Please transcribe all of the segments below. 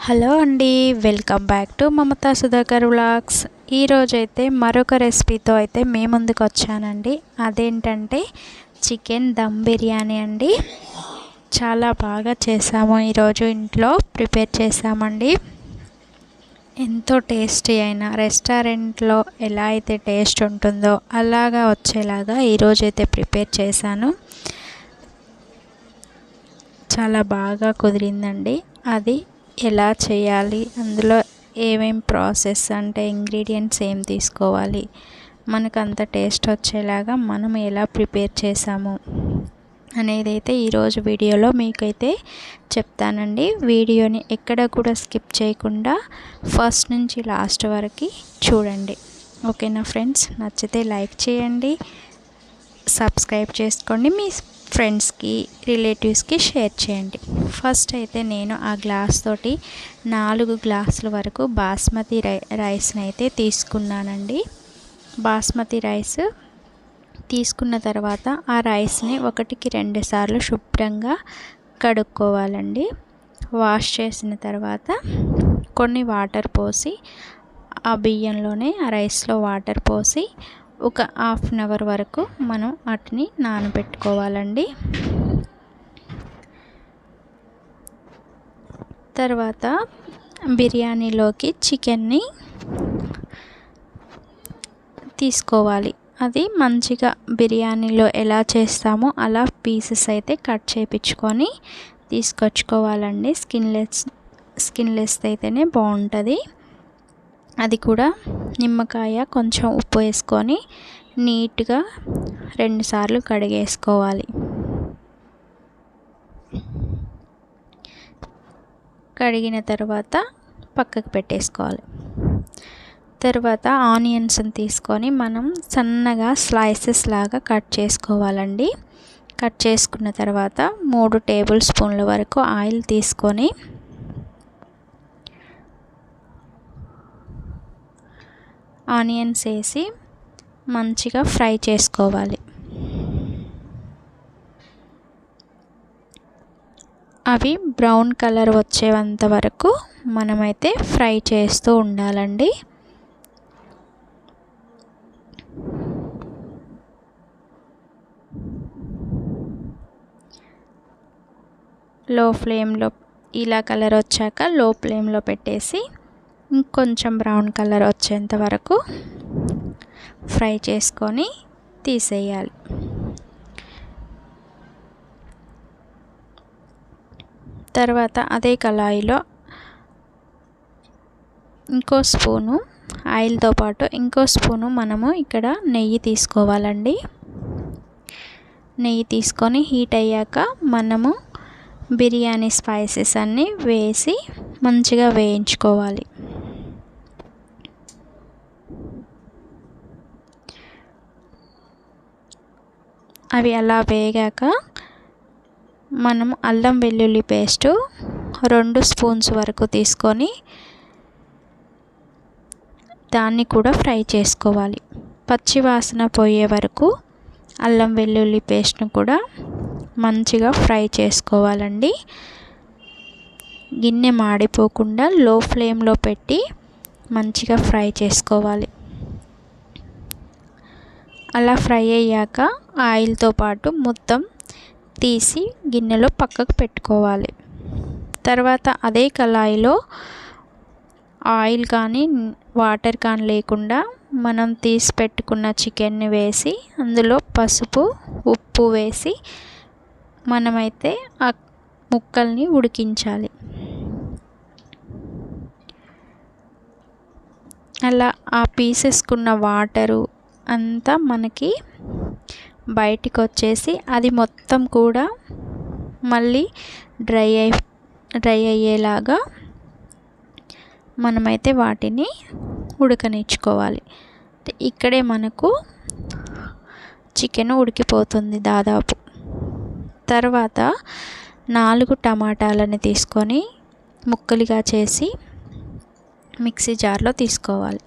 Hello అండి, welcome back to Mamata Sudhakar vlogs. ఈరోజైతే మరొక రెసిపీతో అయితే మీ ముందుకు వచ్చానండి. అదేంటంటే చికెన్ దమ్ బిర్యానీ అండి. చాలా బాగా చేసాము, ఈరోజు ఇంట్లో ప్రిపేర్ చేసామండి. ఎంతో టేస్టీ అయిన రెస్టారెంట్లో ఎలా అయితే టేస్ట్ ఉంటుందో అలాగా వచ్చేలాగా ఈరోజైతే ప్రిపేర్ చేశాను. చాలా బాగా కుదిరిందండి. అది ఎలా చేయాలి, అందులో ఏమేం ప్రాసెస్ అంటే ఇంగ్రీడియంట్స్ ఏం తీసుకోవాలి, మనకు అంత టేస్ట్ వచ్చేలాగా మనం ఎలా ప్రిపేర్ చేసాము అనేది అయితే ఈరోజు వీడియోలో మీకైతే చెప్తానండి. వీడియోని ఎక్కడ కూడా స్కిప్ చేయకుండా ఫస్ట్ నుంచి లాస్ట్ వరకు చూడండి. ఓకేనా ఫ్రెండ్స్? నచ్చితే లైక్ చేయండి, సబ్స్క్రైబ్ చేసుకోండి, మీ ఫ్రెండ్స్కి రిలేటివ్స్కి షేర్ చేయండి. ఫస్ట్ అయితే నేను ఆ గ్లాస్ తోటి 4 గ్లాసుల వరకు బాస్మతి రైస్ని అయితే తీసుకున్నానండి. బాస్మతి రైస్ తీసుకున్న తర్వాత ఆ రైస్ని 1కి 2 సార్లు శుభ్రంగా కడుక్కోవాలండి. వాష్ చేసిన తర్వాత కొన్ని వాటర్ పోసి ఆ బియ్యంలోనే ఆ రైస్లో వాటర్ పోసి ఒక హాఫ్ అన్ అవర్ వరకు మనం వాటిని నానబెట్టుకోవాలండి. తర్వాత బిర్యానీలోకి చికెన్ని తీసుకోవాలి. అది మంచిగా బిర్యానీలో ఎలా చేస్తామో అలా పీసెస్ అయితే కట్ చేయించుకొని తీసుకొచ్చుకోవాలండి. స్కిన్లెస్ అయితేనే బాగుంటుంది. అది కూడా నిమ్మకాయ కొంచెం ఉప్పు వేసుకొని నీట్గా 2 సార్లు కడిగేసుకోవాలి. కడిగిన తర్వాత పక్కకు పెట్టేసుకోవాలి. తర్వాత ఆనియన్స్ని తీసుకొని మనం సన్నగా స్లైసెస్ లాగా కట్ చేసుకోవాలండి. కట్ చేసుకున్న తర్వాత 3 టేబుల్ స్పూన్ల వరకు ఆయిల్ తీసుకొని ఆనియన్స్ వేసి మంచిగా ఫ్రై చేసుకోవాలి. అవి బ్రౌన్ కలర్ వచ్చేంత వరకు మనమైతే ఫ్రై చేస్తూ ఉండాలండి. లో ఫ్లేమ్లో ఇలా కలర్ వచ్చాక లో ఫ్లేమ్లో పెట్టేసి ఇంకొంచెం బ్రౌన్ కలర్ వచ్చేంత వరకు ఫ్రై చేసుకొని తీసేయాలి. తర్వాత అదే కళాయిలో ఇంకో స్పూను ఆయిల్తో పాటు ఇంకో స్పూను మనము ఇక్కడ నెయ్యి తీసుకోవాలండి. నెయ్యి తీసుకొని హీట్ అయ్యాక మనము బిర్యానీ స్పైసెస్ అన్నీ వేసి మంచిగా వేయించుకోవాలి. అవి అలా వేగాక మనం అల్లం వెల్లుల్లి పేస్టు 2 స్పూన్స్ వరకు తీసుకొని దాన్ని కూడా ఫ్రై చేసుకోవాలి. పచ్చి వాసన పోయే వరకు అల్లం వెల్లుల్లి పేస్ట్ను కూడా మంచిగా ఫ్రై చేసుకోవాలండి. గిన్నె మాడిపోకుండా లో ఫ్లేమ్లో పెట్టి మంచిగా ఫ్రై చేసుకోవాలి. అలా ఫ్రై అయ్యాక ఆయిల్తో పాటు మొత్తం తీసి గిన్నెలో పక్కకు పెట్టుకోవాలి. తర్వాత అదే కళాయిలో ఆయిల్ కానీ వాటర్ కానీ లేకుండా మనం తీసి పెట్టుకున్న చికెన్ని వేసి అందులో పసుపు ఉప్పు వేసి మనమైతే ఆ ముక్కల్ని ఉడికించాలి. అలా ఆ పీసెస్కున్న వాటరు అంతా మనకి బయటికి వచ్చేసి అది మొత్తం కూడా మళ్ళీ డ్రై అయ్యేలాగా మనమైతే వాటిని ఉడకనిచ్చుకోవాలి. ఇక్కడే మనకు చికెన్ ఉడికిపోతుంది దాదాపు. తర్వాత 4 టమాటాలని తీసుకొని ముక్కలుగా చేసి మిక్సీ జార్లో తీసుకోవాలి.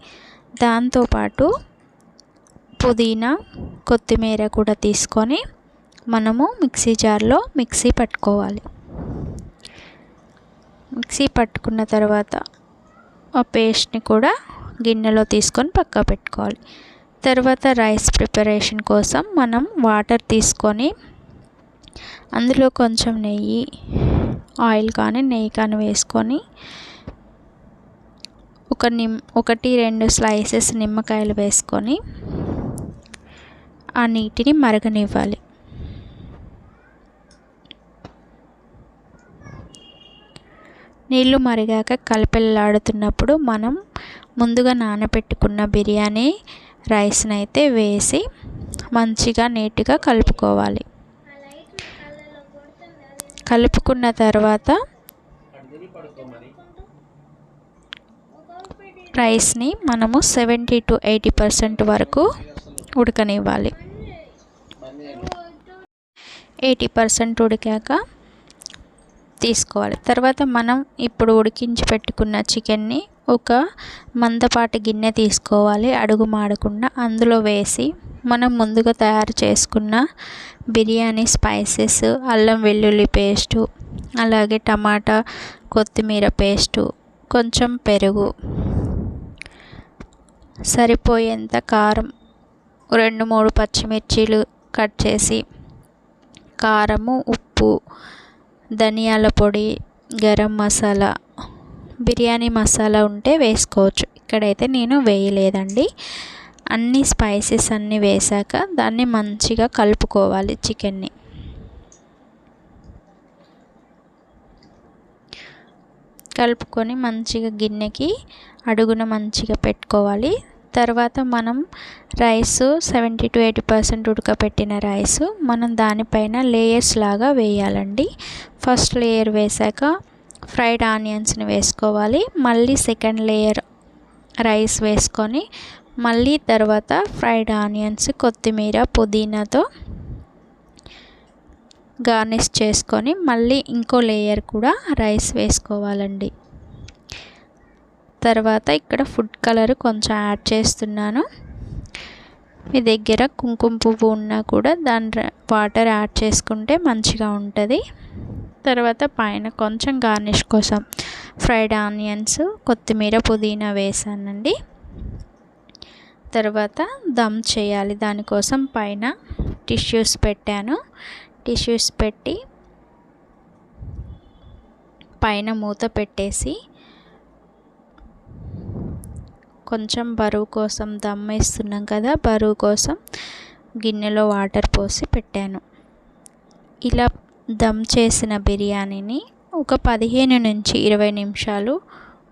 దాంతోపాటు పుదీనా కొత్తిమీర కూడా తీసుకొని మనము మిక్సీ జార్లో మిక్సీ పట్టుకోవాలి. మిక్సీ పట్టుకున్న తర్వాత ఆ పేస్ట్ని కూడా గిన్నెలో తీసుకొని పక్క పెట్టుకోవాలి. తర్వాత రైస్ ప్రిపరేషన్ కోసం మనం వాటర్ తీసుకొని అందులో కొంచెం నెయ్యి, ఆయిల్ కానీ నెయ్యి కానీ వేసుకొని 1-2 స్లైసెస్ నిమ్మకాయలు వేసుకొని ఆ నీటిని మరగనివ్వాలి. నీళ్ళు మరిగాక కలిపెల్లాడుతున్నప్పుడు మనం ముందుగా నానబెట్టుకున్న బిర్యానీ రైస్ని అయితే వేసి మంచిగా నీట్గా కలుపుకోవాలి. కలుపుకున్న తర్వాత రైస్ని మనము 70 to 80% వరకు ఉడకనివ్వాలి. 80% ఉడికాక తీసుకోవాలి. తర్వాత మనం ఇప్పుడు ఉడికించి పెట్టుకున్న చికెన్ని ఒక మందపాటి గిన్నె తీసుకోవాలి, అడుగు మాడకుండా. అందులో వేసి మనం ముందుగా తయారు చేసుకున్న బిర్యానీ స్పైసెస్, అల్లం వెల్లుల్లి పేస్టు, అలాగే టమాటా కొత్తిమీర పేస్టు, కొంచెం పెరుగు, సరిపోయేంత కారం, 2-3 పచ్చిమిర్చీలు కట్ చేసి, కారము, ఉప్పు, ధనియాల పొడి, గరం మసాలా, బిర్యానీ మసాలా ఉంటే వేసుకోవచ్చు. ఇక్కడైతే నేను వేయలేదండి. అన్ని స్పైసెస్ అన్నీ వేశాక దాన్ని మంచిగా కలుపుకోవాలి. చికెన్ని కలుపుకొని మంచిగా గిన్నెకి అడుగున మంచిగా పెట్టుకోవాలి. తర్వాత మనం రైసు 70 to 80% ఉడకపెట్టిన రైసు మనం దానిపైన లేయర్స్ లాగా వేయాలండి. ఫస్ట్ లేయర్ వేశాక ఫ్రైడ్ ఆనియన్స్ని వేసుకోవాలి. మళ్ళీ సెకండ్ లేయర్ రైస్ వేసుకొని మళ్ళీ తర్వాత ఫ్రైడ్ ఆనియన్స్, కొత్తిమీర, పుదీనాతో గార్నిష్ చేసుకొని మళ్ళీ ఇంకో లేయర్ కూడా రైస్ వేసుకోవాలండి. తర్వాత ఇక్కడ ఫుడ్ కలర్ కొంచెం యాడ్ చేస్తున్నాను. మీ దగ్గర కుంకుమ పువ్వు ఉన్నా కూడా దాని వాటర్ యాడ్ చేసుకుంటే మంచిగా ఉంటుంది. తర్వాత పైన కొంచెం గార్నిష్ కోసం ఫ్రైడ్ ఆనియన్స్, కొత్తిమీర, పుదీనా వేసానండి. తర్వాత దమ్ చేయాలి. దానికోసం పైన టిష్యూస్ పెట్టాను. టిష్యూస్ పెట్టి పైన మూత పెట్టేసి కొంచెం బరువు కోసం దమ్ వేస్తున్నాం కదా, బరువు కోసం గిన్నెలో వాటర్ పోసి పెట్టాను. ఇలా దమ్ చేసిన బిర్యానీని ఒక 15 నుంచి 20 నిమిషాలు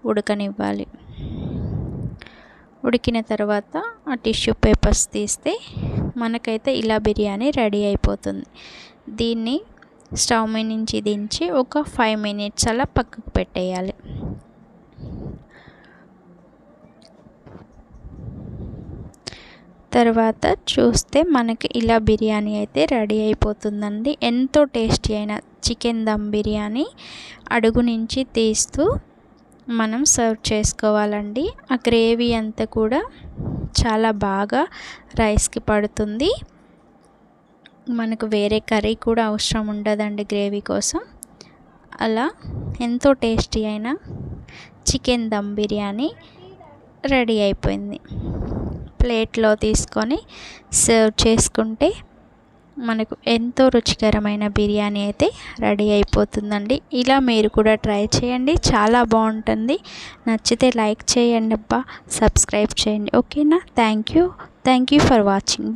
ఉడకనివ్వాలి. ఉడికిన తర్వాత ఆ టిష్యూ పేపర్స్ తీస్తే మనకైతే ఇలా బిర్యానీ రెడీ అయిపోతుంది. దీన్ని స్టవ్ మీద నుంచి దించి ఒక 5 minutes అలా పక్కకు పెట్టేయాలి. తర్వాత చూస్తే మనకి ఇలా బిర్యానీ అయితే రెడీ అయిపోతుందండి. ఎంతో టేస్టీ అయిన చికెన్ దమ్ బిర్యానీ అడుగు నుంచి తీస్తూ మనం సర్వ్ చేసుకోవాలండి. ఆ గ్రేవీ అంతా కూడా చాలా బాగా రైస్కి పడుతుంది. మనకు వేరే కర్రీ కూడా అవసరం ఉండదండి గ్రేవీ కోసం. అలా ఎంతో టేస్టీ అయిన చికెన్ దమ్ బిర్యానీ రెడీ అయిపోయింది. ప్లేట్లో తీసుకొని సర్వ్ చేసుకుంటే మనకు ఎంతో రుచికరమైన బిర్యానీ అయితే రెడీ అయిపోతుందండి. ఇలా మీరు కూడా ట్రై చేయండి, చాలా బాగుంటుంది. నచ్చితే లైక్ చేయండి అబ్బా, సబ్స్క్రైబ్ చేయండి. ఓకేనా? Thank you for watching.